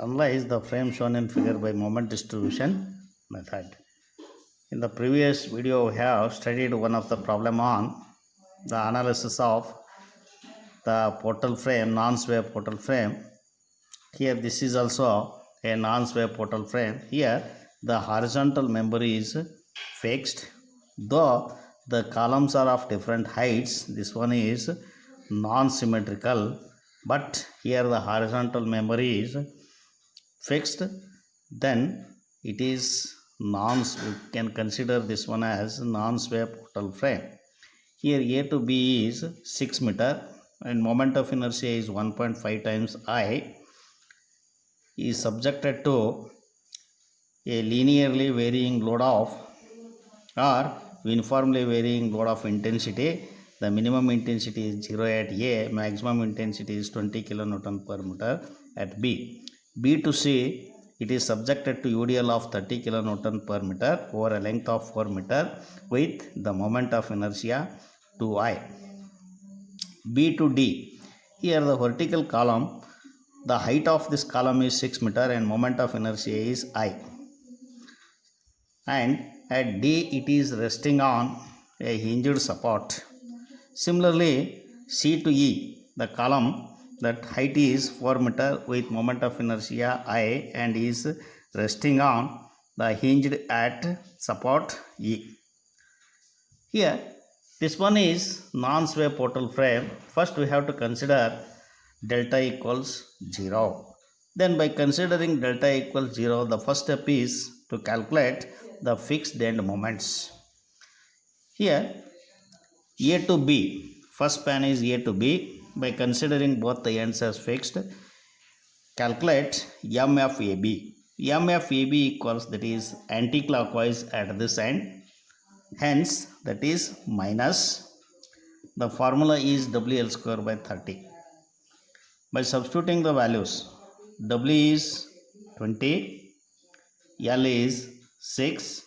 Analyze the frame shown in figure by moment distribution method. In the previous video, we have studied one of the problem on the analysis of the portal frame, non-sway portal frame. Here, this is also a non-sway portal frame. Here, the horizontal member is fixed, though the columns are of different heights. This one is non-symmetrical, but here the horizontal member is fixed, then it is we can consider this one as non-sway portal frame. Here A to B is 6 meter and moment of inertia is 1.5 times I, is subjected to a linearly varying load of or uniformly varying load of intensity. The minimum intensity is 0 at A, maximum intensity is 20 kilonewton per meter at B. B to C, it is subjected to UDL of 30 kilonewton per meter over a length of 4 meter with the moment of inertia 2I. B to D, here the vertical column, the height of this column is 6 meter and moment of inertia is I. And at D it is resting on a hinged support. Similarly, C to E, the column, that height is 4 meter with moment of inertia I and is resting on the hinged at support E. Here, this one is non-sway portal frame. First we have to consider delta equals 0. Then by considering delta equals 0, the first step is to calculate the fixed end moments. Here, A to B, first span is A to B. By considering both the ends as fixed, calculate MFAB. MFAB equals, that is anti-clockwise at this end, hence that is minus, the formula is WL square by 30. By substituting the values, W is 20, L is 6,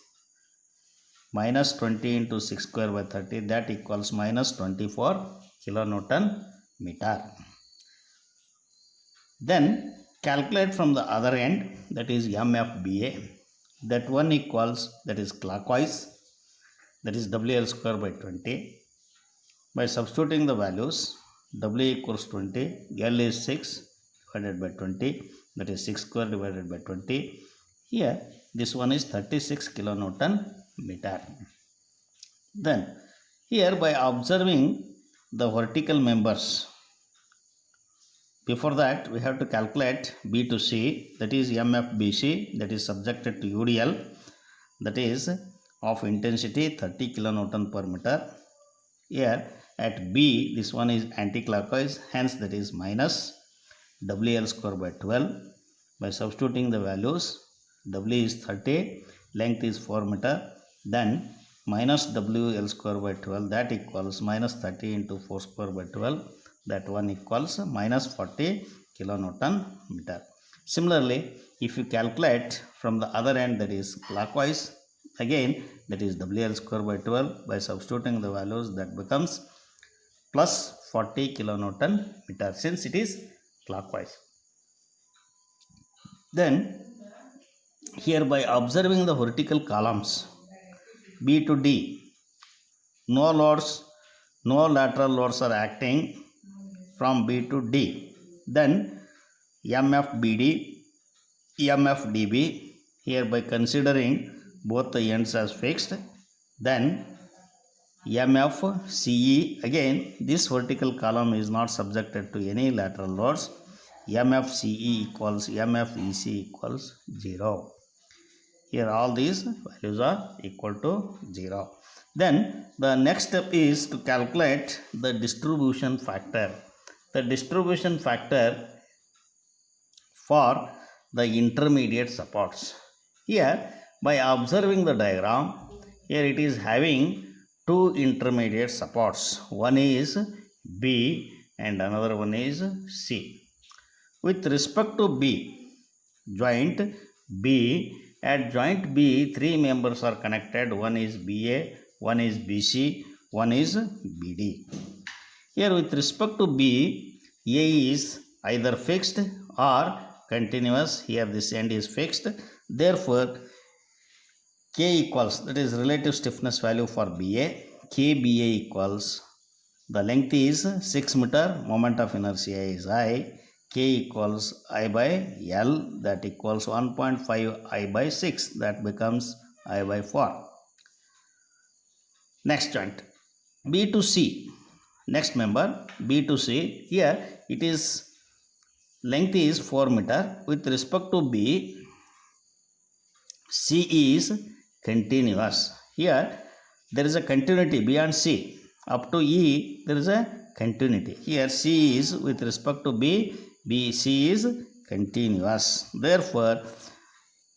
minus 20 into 6 square by 30, that equals minus 24 kilonewton meter. Then calculate from the other end, that is MFBA. That one equals, that is clockwise, that is WL square by 20. By substituting the values, W equals 20, L is 6 divided by 20, that is 6 square divided by 20. Here, this one is 36 kilonewton meter. Then, here by observing the vertical members, before that we have to calculate B to C, that is MFBC, that is subjected to UDL, that is of intensity 30 kilonewton per meter. Here at B, this one is anti-clockwise, hence that is minus WL square by 12. By substituting the values, W is 30, length is 4 meter, then minus WL square by 12, that equals minus 30 into 4 square by 12, that one equals minus 40 kilonewton meter. Similarly, if you calculate from the other end, that is clockwise, again that is WL square by 12, by substituting the values, that becomes plus 40 kilonewton meter since it is clockwise. Then here by observing the vertical columns B to D, no lateral loads are acting from B to D. Then MFBD, MFDB, here by considering both the ends as fixed, then MFCE, again this vertical column is not subjected to any lateral loads, MFCE equals MFEC equals 0. Here all these values are equal to 0. Then the next step is to calculate the distribution factor. The distribution factor for the intermediate supports. Here by observing the diagram, here it is having two intermediate supports. One is B and another one is C. With respect to B, joint B, at joint B, three members are connected. One is BA, one is BC, one is BD. Here with respect to B, A is either fixed or continuous. Here this end is fixed. Therefore, K equals, that is relative stiffness value for BA. KBA equals, the length is 6 meter, moment of inertia is I. K equals I by L, that equals 1.5 I by 6, that becomes I by 4. Next joint, B to C. Next member, B to C. Here it is, length is 4 meter. With respect to B, C is continuous. Here there is a continuity beyond C. Up to E there is a continuity. Here C is with respect to B, C is continuous. Therefore,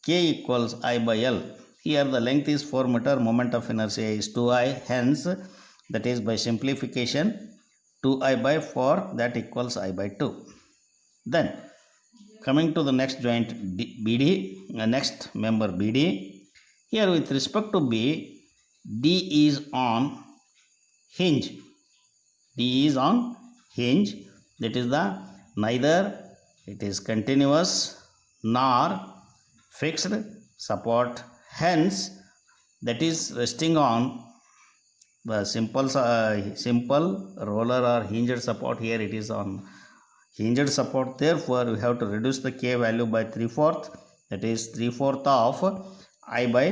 K equals I by L. Here the length is 4 meter, moment of inertia is 2I. Hence, that is by simplification, 2I by 4, that equals I by 2. Then, coming to the next joint BD, next member BD. Here with respect to B, D is on hinge. D is on hinge. That is the neither it is continuous nor fixed support. Hence, that is resting on the simple roller or hinged support. Here it is on hinged support. Therefore, we have to reduce the K value by 3/4. That is 3/4 of I by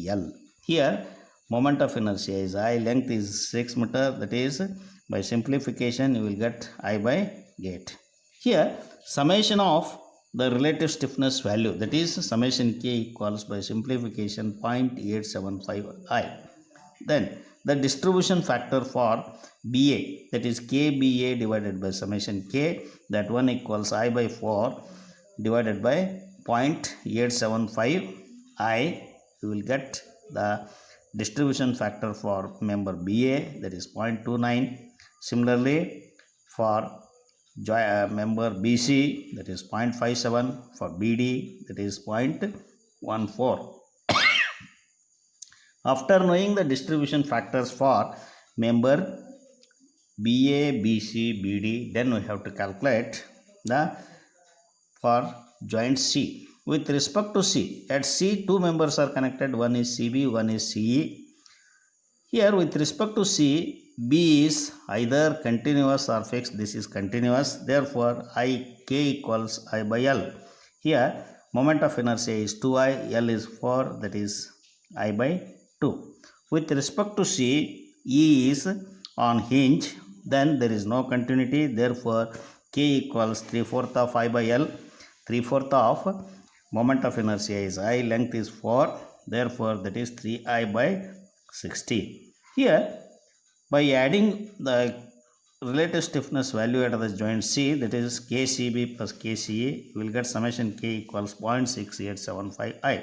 L. Here, moment of inertia is I, length is 6 meter. That is, by simplification, you will get I by 8. Here, summation of the relative stiffness value, that is summation K equals by simplification 0.875 I. Then the distribution factor for BA, that is KBA divided by summation K, that one equals I by 4 divided by 0.875 I. You will get the distribution factor for member BA, that is 0.29. Similarly, for member BC, that is 0.57, for BD, that is 0.14. After knowing the distribution factors for member BA, BC, BD, then we have to calculate the for joint C. With respect to C, at C, two members are connected, one is CB, one is CE. Here with respect to C, B is either continuous or fixed. This is continuous. Therefore, K equals I by L. Here, moment of inertia is 2I, L is 4, that is I by 2. With respect to C, E is on hinge, then there is no continuity. Therefore, K equals 3/4 of I by L. 3/4 of moment of inertia is I, length is 4. Therefore, that is 3I by 60. Here, by adding the relative stiffness value at the joint C, that is KCB plus KCE, you will get summation K equals 0.6875 I.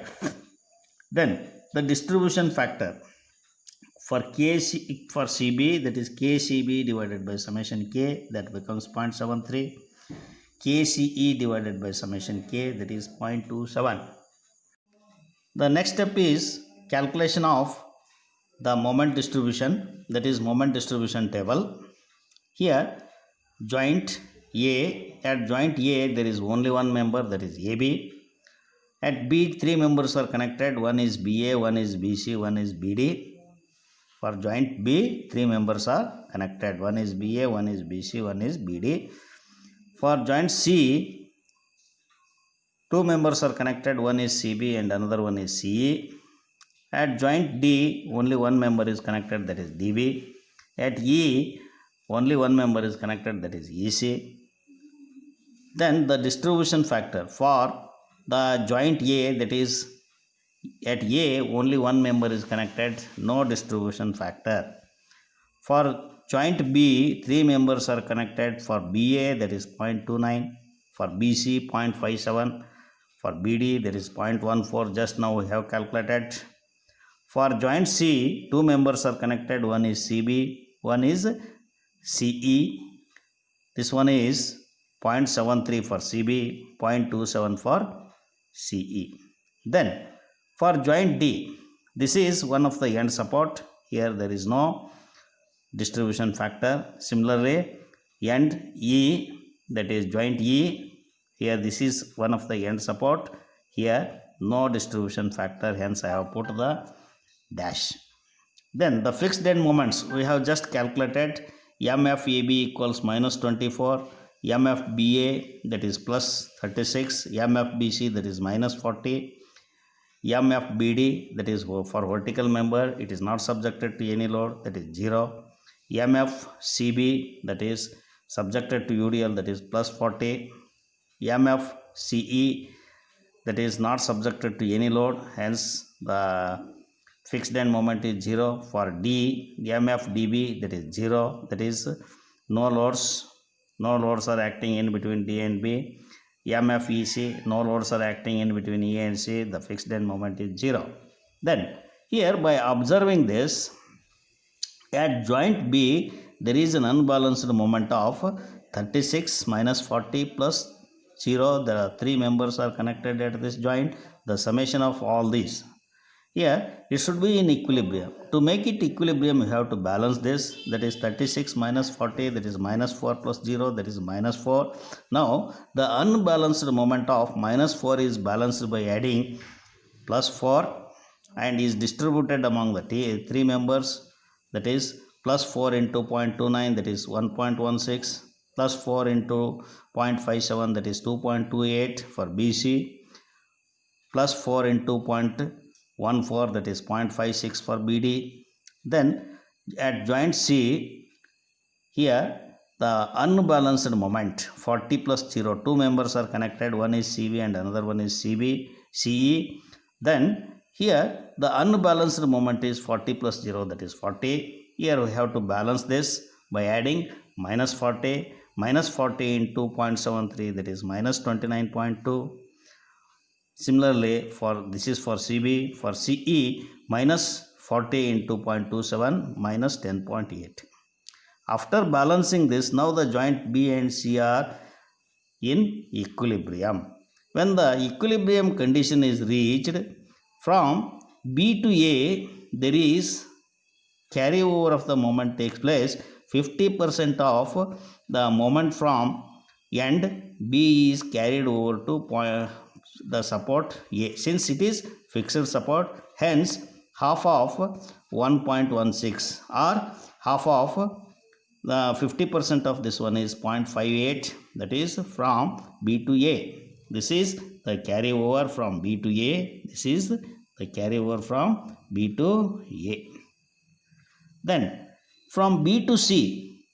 Then the distribution factor for for CB, that is KCB divided by summation K, that becomes 0.73. KCE divided by summation K, that is 0.27. The next step is calculation of the moment distribution, that is moment distribution table. Here, joint A, at joint A there is only one member, that is AB. At B, three members are connected, one is BA, one is BC, one is BD. For joint B, three members are connected, one is BA, one is BC, one is BD. For joint C, two members are connected, one is CB and another one is CE. At joint D, only one member is connected, that is DB. At E, only one member is connected, that is EC. Then the distribution factor for the joint A, that is at A, only one member is connected, no distribution factor. For joint B, three members are connected. For BA, that is 0.29. For BC, 0.57. For BD, that is 0.14. Just now we have calculated. For joint C, two members are connected, one is CB, one is CE. This one is 0.73 for CB, 0.27 for CE. Then for joint D, this is one of the end support. Here there is no distribution factor. Similarly, end E, that is joint E, Here this is one of the end support. Here no distribution factor, hence I have put the dash. Then the fixed end moments we have just calculated. MFAB equals minus 24, MFBA that is plus 36, MFBC that is minus 40, MFBD that is for vertical member, it is not subjected to any load, that is 0. MFCB that is subjected to UDL, that is plus 40. MFCE that is not subjected to any load, hence the fixed end moment is 0. For D, MFDB that is 0, that is no loads are acting in between D and B. MFEC, no loads are acting in between E and C, the fixed end moment is 0. Then here by observing this, at joint B there is an unbalanced moment of 36 minus 40 plus 0. There are 3 members are connected at this joint. The summation of all these, here it should be in equilibrium. To make it equilibrium, you have to balance this, that is 36 minus 40, that is minus 4 plus 0, that is minus 4. Now the unbalanced moment of minus 4 is balanced by adding plus 4 and is distributed among the 3 members, that is plus 4 into 0.29, that is 1.16, plus 4 into 0.57, that is 2.28 for BC, plus 4 into 0.14, that is 0.56 for BD. Then at joint C, here the unbalanced moment 40 plus 0, 2 members are connected, one is CV and another one is CE. Then here the unbalanced moment is 40 plus 0, that is 40. Here we have to balance this by adding minus 40 into 0.73, that is minus 29.2. Similarly for this is for CB. For CE, minus 40 into 0.27, minus 10.8. After balancing this, now the joint B and C are in equilibrium. When the equilibrium condition is reached, from B to A there is carryover of the moment takes place. 50% of the moment from end B is carried over to the support A. Since it is fixed support, hence half of 1.16 or half of the 50% of this one is 0.58, that is from B to A. This is the carryover from B to A. This is the carryover from B to A. Then from B to C,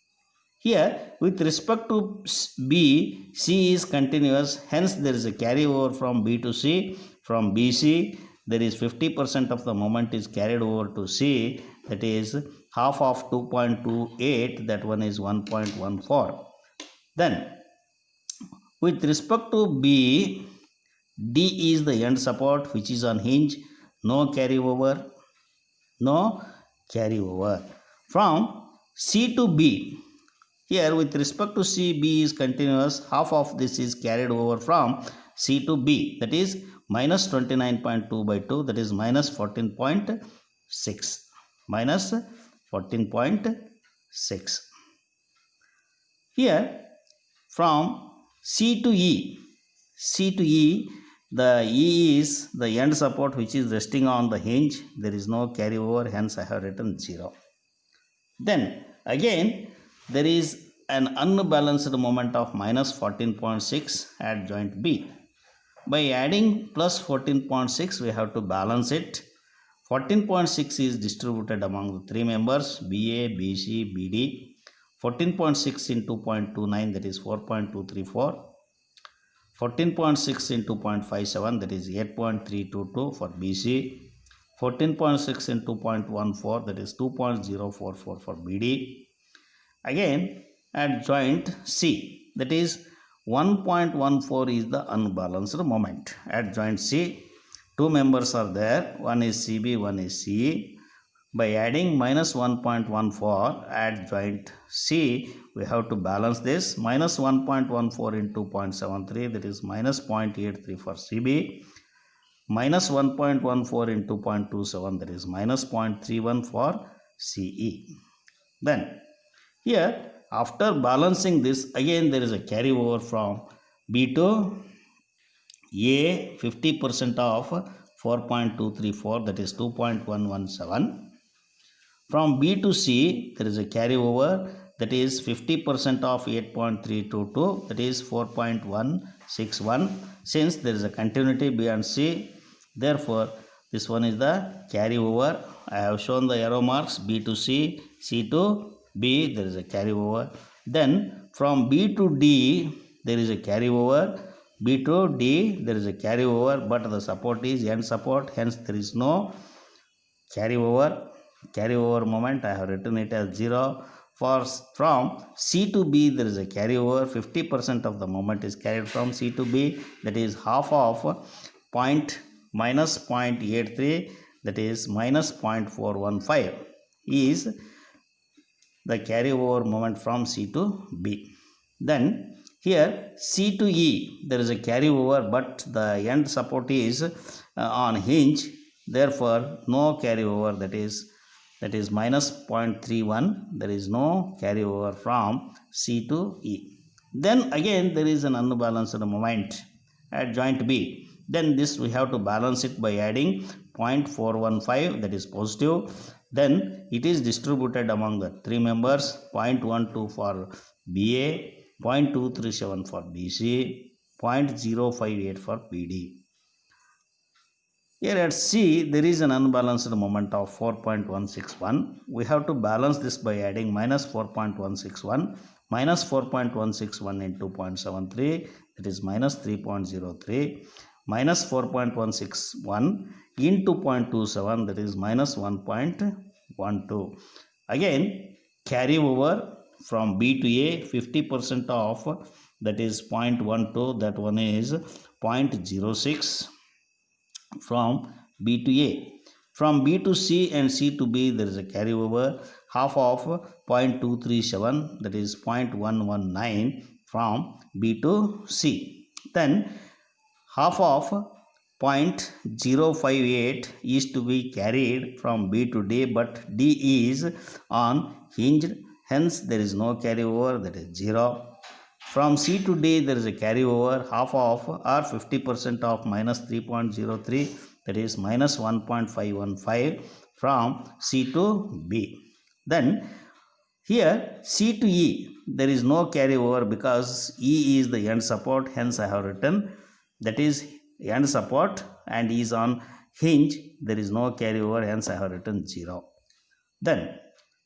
here with respect to B, C is continuous, hence there is a carryover from B to C. From BC, there is 50% of the moment is carried over to C, that is half of 2.28, that one is 1.14. Then with respect to B, D is the end support which is on hinge, no carryover. From C to B, here with respect to C, B is continuous, half of this is carried over from C to B, that is minus 29.2 by 2, that is minus 14.6. Here from C to E, the E is the end support which is resting on the hinge, there is no carryover, hence I have written 0. Then again there is an unbalanced moment of minus 14.6 at joint B. By adding plus 14.6, we have to balance it. 14.6 is distributed among the 3 members, BA, BC, BD. 14.6 into 0.29, that is 4.234. 14.6 into 0.57, that is 8.322 for BC. 14.6 into 0.14, that is 2.044 for BD. Again at joint C, that is 1.14 is the unbalanced moment. At joint C, 2 members are there, one is CB, one is CE. By adding minus 1.14 at joint C, we have to balance this. Minus 1.14 into 0.73, that is minus 0.83 for CB. Minus 1.14 into 0.27, that is minus 0.31 for CE. Then here after balancing this, again there is a carryover from B to A 50% of 4.234, that is 2.117. From B to C, there is a carryover, that is 50% of 8.322, that is 4.161. Since there is a continuity B and C, therefore this one is the carryover. I have shown the arrow marks B to C, C to B, there is a carryover. Then from B to D, there is a carryover. B to D, there is a carryover, but the support is end support, hence there is no carryover moment. I have written it as 0. From C to B, there is a carryover. 50% of the moment is carried from C to B, that is half of minus 0.83, that is minus 0.415 is the carryover moment from C to B. Then here C to E, there is a carryover, but the end support is on hinge, therefore no carryover, that is minus 0.31, there is no carryover from C to E. Then again there is an unbalanced moment at joint B. Then this we have to balance it by adding 0.415, that is positive. Then it is distributed among the three members, 0.12 for BA, 0.237 for BC, 0.058 for BD. Here at C, there is an unbalanced moment of 4.161. We have to balance this by adding minus 4.161, minus 4.161 into 0.73, that is minus 3.03, minus 4.161 into 0.27, that is minus 1.12. Again, carry over from B to A, 50% of, that is 0.12, that one is 0.06. From B to A. From B to C and C to B, there is a carryover, half of 0.237, that is 0.119 from B to C. Then half of 0.058 is to be carried from B to D, but D is on hinged, hence there is no carryover, that is 0. From C to D, there is a carryover, half of or 50% of minus 3.03, that is minus 1.515 from C to B. Then here C to E, there is no carryover because E is the end support, hence I have written that is end support and is on hinge, there is no carryover, hence I have written 0. Then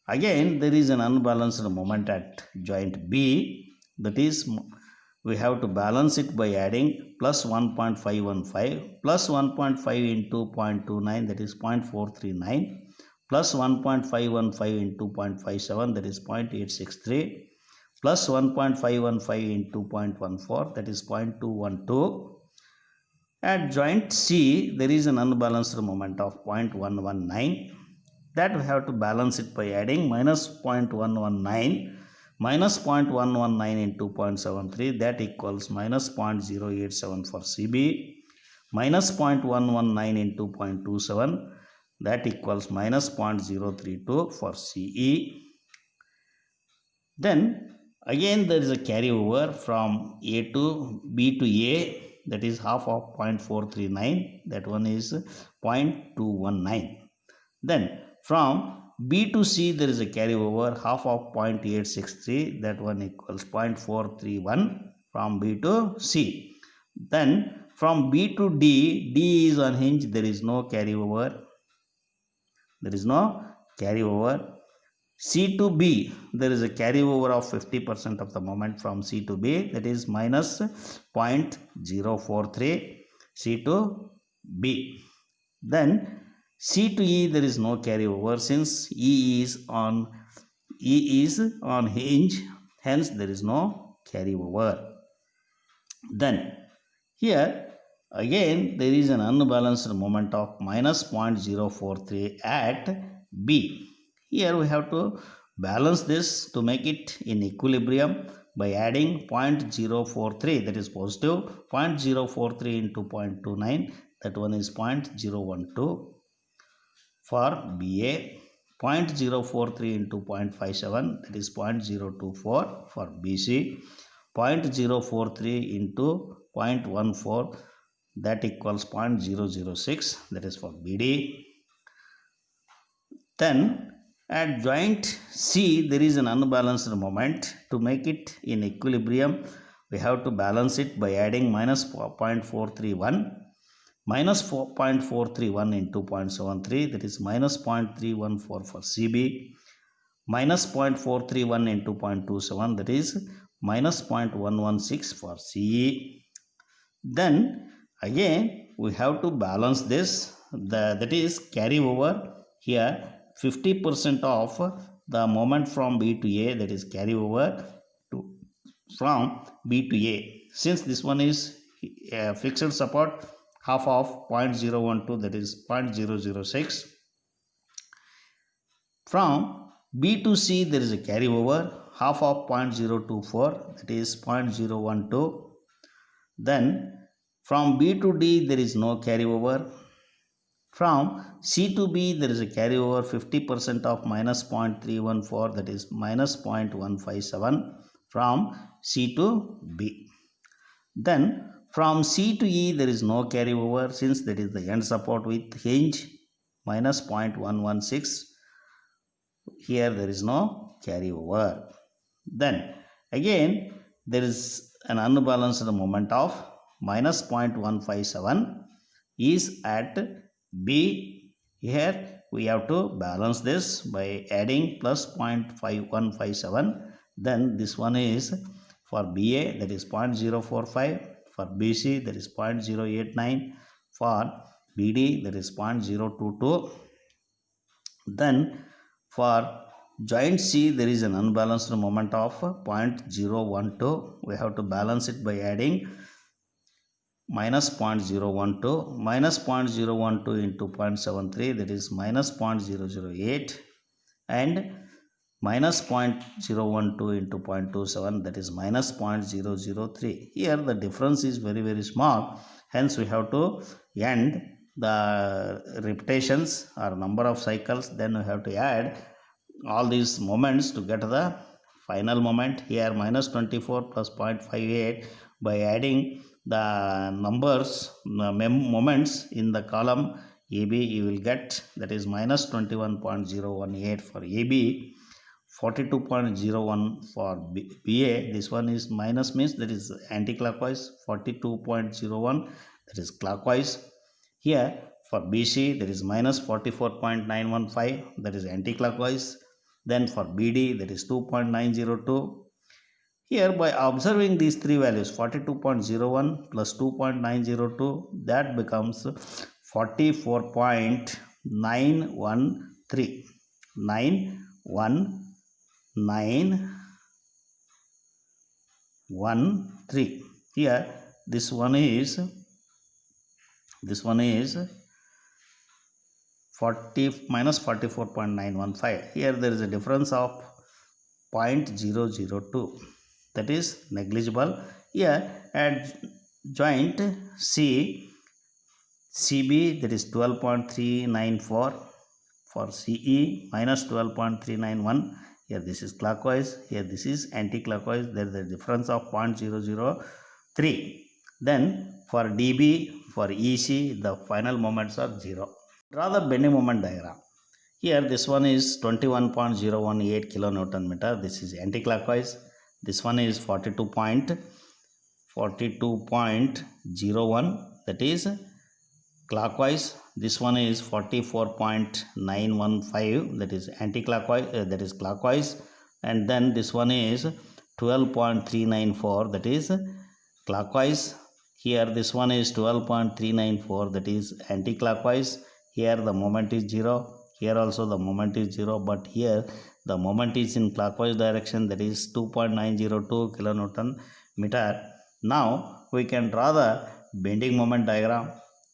again there is an unbalanced moment at joint B, that is we have to balance it by adding plus 1.515 plus 1.5 into 0.29, that is 0.439, plus 1.515 into 0.57, that is 0.863, plus 1.515 into 0.14, that is 0.212. At joint C, there is an unbalanced moment of 0.119, that we have to balance it by adding minus 0.119 minus 0.119 into 0.73, that equals minus 0.087 for CB, minus 0.119 into 0.27, that equals minus 0.032 for CE. Then again there is a carryover from A to B to A, that is half of 0.439, that one is 0.219. Then from B to C, there is a carryover, half of 0.863, that one equals 0.431 from B to C. Then from B to D, D is unhinged, there is no carryover. There is no carryover. C to B, there is a carryover of 50% of the moment from C to B, that is minus 0.043 C to B. Then C to E, there is no carryover since E is on hinge, hence there is no carryover. Then here again there is an unbalanced moment of minus 0.043 at B. Here we have to balance this to make it in equilibrium by adding 0.043, that is positive, 0.043 into 0.29, that one is 0.012 for BA, 0.043 into 0.57, that is 0.024 for BC, 0.043 into 0.14, that equals 0.006, that is for BD. Then at joint C there is an unbalanced moment. To make it in equilibrium, we have to balance it by adding minus 0.431. Minus 0.431 into 0.73, that is minus 0.314 for CB. Minus 0.431 into 0.27, that is minus 0.116 for CE. Then again we have to balance this, that is carry over here 50% of the moment from B to A, that is carry over from B to A. Since this one is fixed support, half of 0.012, that is 0.006. From B to C there is a carryover, half of 0.024, that is 0.012. Then from B to D there is no carryover. From C to B there is a carryover 50% of minus 0.314, that is minus 0.157 from C to B. Then from C to E there is no carryover, since that is the end support with hinge, minus 0.116. Here there is no carryover. Then again there is an unbalanced moment of minus 0.157 is at B. Here we have to balance this by adding plus 0.5157. Then this one is for BA, that is 0.045, for BC that is 0.089, for BD that is 0.022. Then for joint C there is an unbalanced moment of 0.012. We have to balance it by adding minus 0.012, minus 0.012 into 0.73, that is minus 0.008, and minus 0.012 into 0.27, that is minus 0.003. Here the difference is very small, hence we have to end the repetitions or number of cycles. Then we have to add all these moments to get the final moment. Here minus 24 plus 0.58, by adding the numbers, moments in the column AB, you will get, that is minus 21.018 for AB, 42.01 for BA. This one is minus, means that is anti-clockwise, 42.01, that is clockwise. Here for BC there is minus 44.915, that is anti-clockwise. Then for BD that is 2.902. Here by observing these three values, 42.01 plus 2.902, that becomes 44.913. 9113. Here this one is 40 minus 44.915. Here there is a difference of 0.002, that is negligible. Here at joint C, CB that is 12.394, for CE minus 12.391. Here this is clockwise, here this is anti-clockwise. There is a difference of 0.003. Then for DB, for EC, the final moments are 0. Draw the bending moment diagram. Here this one is 21.018 kilonewton meter. This is anti-clockwise. This one is 42.01, that is clockwise. This one is 44.915, that is anti-clockwise, that is clockwise. And then this one is 12.394, that is clockwise. Here this one is 12.394, that is anti-clockwise. Here the moment is 0. Here also the moment is 0, but here the moment is in clockwise direction, that is 2.902 kilonewton meter. Now we can draw the bending moment diagram.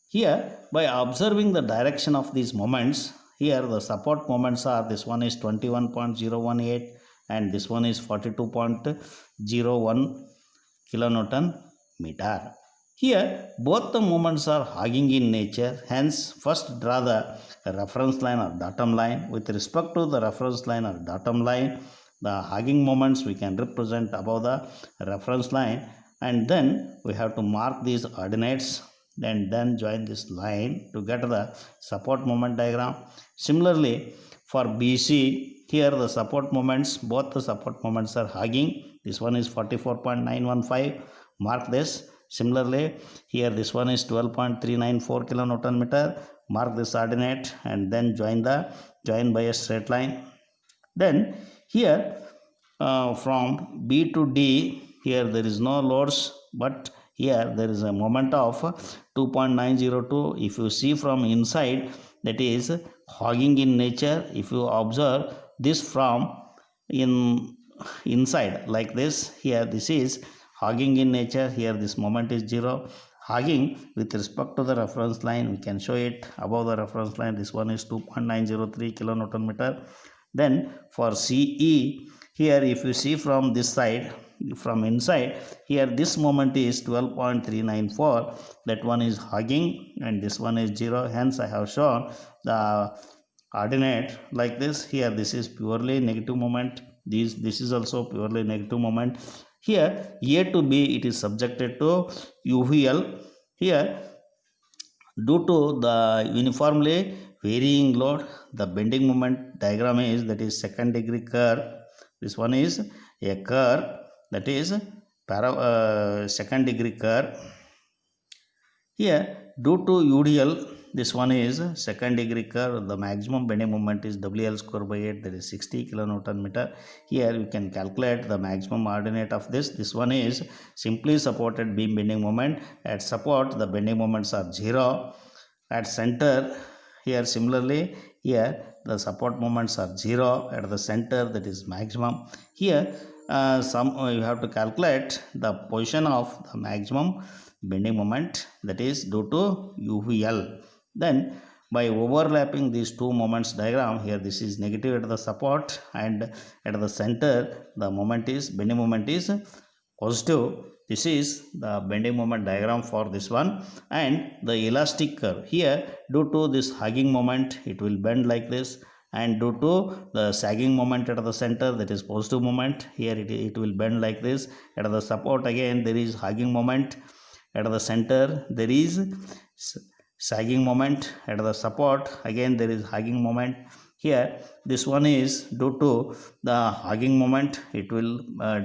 Here by observing the direction of these moments, here the support moments are, this one is 21.018 and this one is 42.01 kilonewton meter. Here both the moments are hugging in nature, hence first draw the reference line or datum line. With respect to the reference line or datum line, the hugging moments we can represent above the reference line, and then we have to mark these ordinates and then join this line to get the support moment diagram. Similarly, for BC, here the support moments, both the support moments are hugging. This one is 44.915, mark this. Similarly, here this one is 12.394 kilonewton meter, mark this ordinate and then join by a straight line. Then here from B to D, here there is no loads, but here there is a moment of 2.902. If you see from inside, that is hogging in nature. If you observe this from inside like this, here this is hogging in nature. Here this moment is 0. Hogging with respect to the reference line, we can show it above the reference line. This one is 2.903 kilonewton meter. Then for CE, here if you see from this side, from inside, here this moment is 12.394. That one is hugging and this one is 0. Hence I have shown the ordinate like this. Here this is purely negative moment. This is also purely negative moment. Here A to B, it is subjected to UVL. Here due to the uniformly varying load, the bending moment diagram is, that is second degree curve. This one is a curve, that is second degree curve. Here due to UDL, this one is second degree curve. The maximum bending moment is WL square by 8, that is 60 kilonewton meter. Here you can calculate the maximum ordinate of this. This one is simply supported beam bending moment. At support, the bending moments are 0. At center, here similarly, here the support moments are 0. At the center, that is maximum. Here you have to calculate the position of the maximum bending moment, that is due to UVL. Then by overlapping these two moments diagram, here this is negative at the support and at the center the bending moment is positive. This is the bending moment diagram for this one. And the elastic curve, here due to this hugging moment, it will bend like this, and due to the sagging moment at the center, that is positive moment, here it will bend like this. At the support, again there is hugging moment. At the center there is sagging moment. At the support, again there is hugging moment. Here this one is due to the hugging moment, it will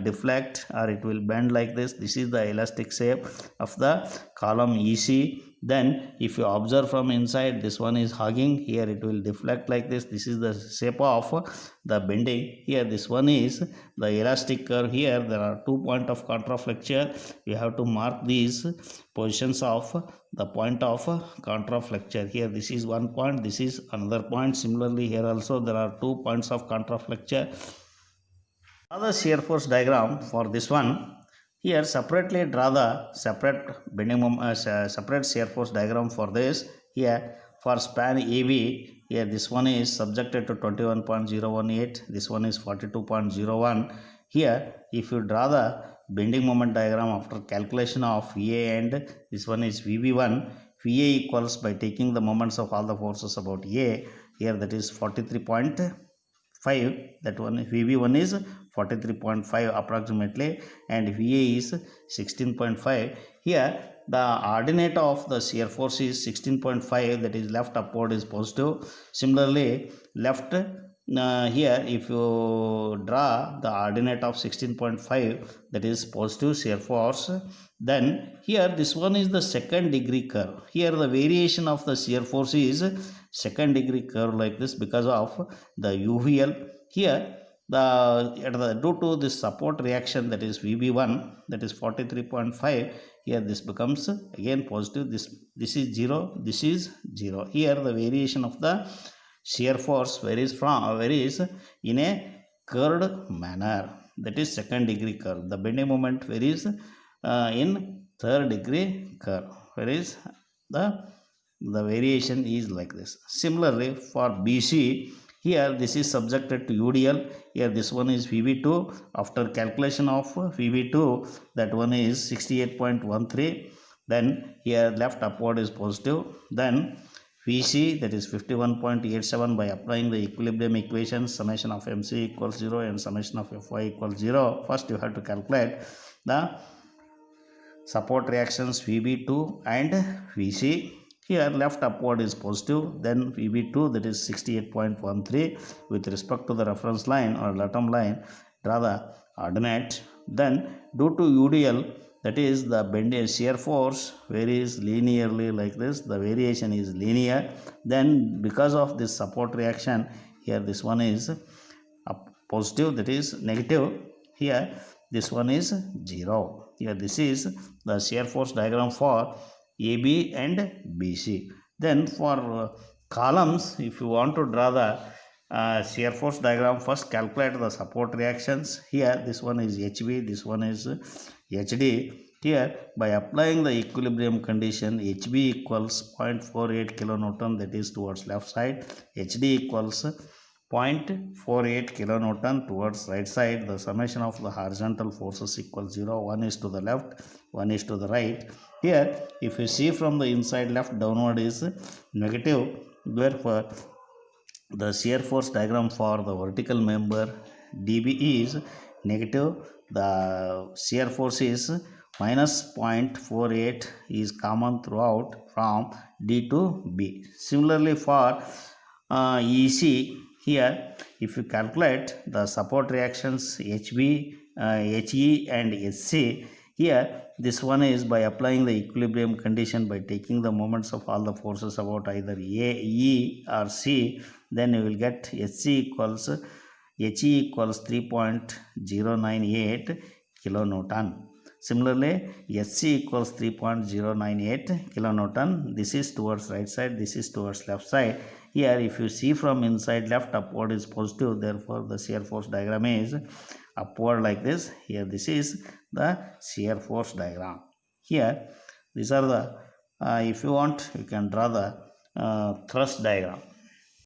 deflect or it will bend like this. This is the elastic shape of the column EC. Then if you observe from inside, this one is hugging, here it will deflect like this. This is the shape of the bending. Here this one is the elastic curve. Here there are 2 points of contraflexure. We have to mark these positions of the point of contraflexure. Here this is one point, this is another point. Similarly, here also there are 2 points of contraflexure. Another shear force diagram for this one. Here separately draw the separate separate shear force diagram for this. Here for span AB, here this one is subjected to 21.018, this one is 42.01. Here if you draw the bending moment diagram after calculation of VA, and this one is VB1, VA equals, by taking the moments of all the forces about A, here that is 43.5, that one VB1 is 43.5 approximately, and VA is 16.5. Here the ordinate of the shear force is 16.5, that is left upward is positive. Similarly, left here if you draw the ordinate of 16.5, that is positive shear force, then here this one is the second degree curve. Here the variation of the shear force is second degree curve like this because of the UVL. Here due to this support reaction, that is VB1, that is 43.5, here this becomes again positive. This is 0, this is 0. Here the variation of the shear force varies in a curved manner, that is second degree curve. The bending moment varies in third degree curve, whereas the variation is like this. Similarly for BC, here this is subjected to UDL. Here this one is VB2. After calculation of VB2, that one is 68.13. Then here left upward is positive. Then Vc, that is 51.87, by applying the equilibrium equation summation of mc equals 0 and summation of fy equals 0. First you have to calculate the support reactions Vb2 and Vc. Here left upward is positive, then Vb2, that is 68.13, with respect to the reference line or latum line, draw the ordinate. Then due to UDL, that is the bending shear force varies linearly like this, the variation is linear. Then because of this support reaction, here this one is positive, that is negative, here this one is 0. Here this is the shear force diagram for AB and BC. Then for columns, if you want to draw the shear force diagram, first calculate the support reactions. Here this one is HB, this one is HD. Here by applying the equilibrium condition, HB equals 0.48 kilonewton, that is towards left side, HD equals 0.48 kilonewton towards right side. The summation of the horizontal forces equals 0. One is to the left, one is to the right. Here if you see from the inside left downward is negative, therefore the shear force diagram for the vertical member dB is negative. The shear force is minus 0.48 is common throughout from D to B. Similarly for EC, here if you calculate the support reactions HB, HE and SC, here this one is by applying the equilibrium condition by taking the moments of all the forces about either A, E or C, then you will get SC equals HE equals 3.098 kilonewton. Similarly, SC equals 3.098 kilonewton. This is towards right side, this is towards left side. Here if you see from inside left, upward is positive, therefore the shear force diagram is upward like this. Here this is the shear force diagram. Here these are the if you want you can draw the thrust diagram.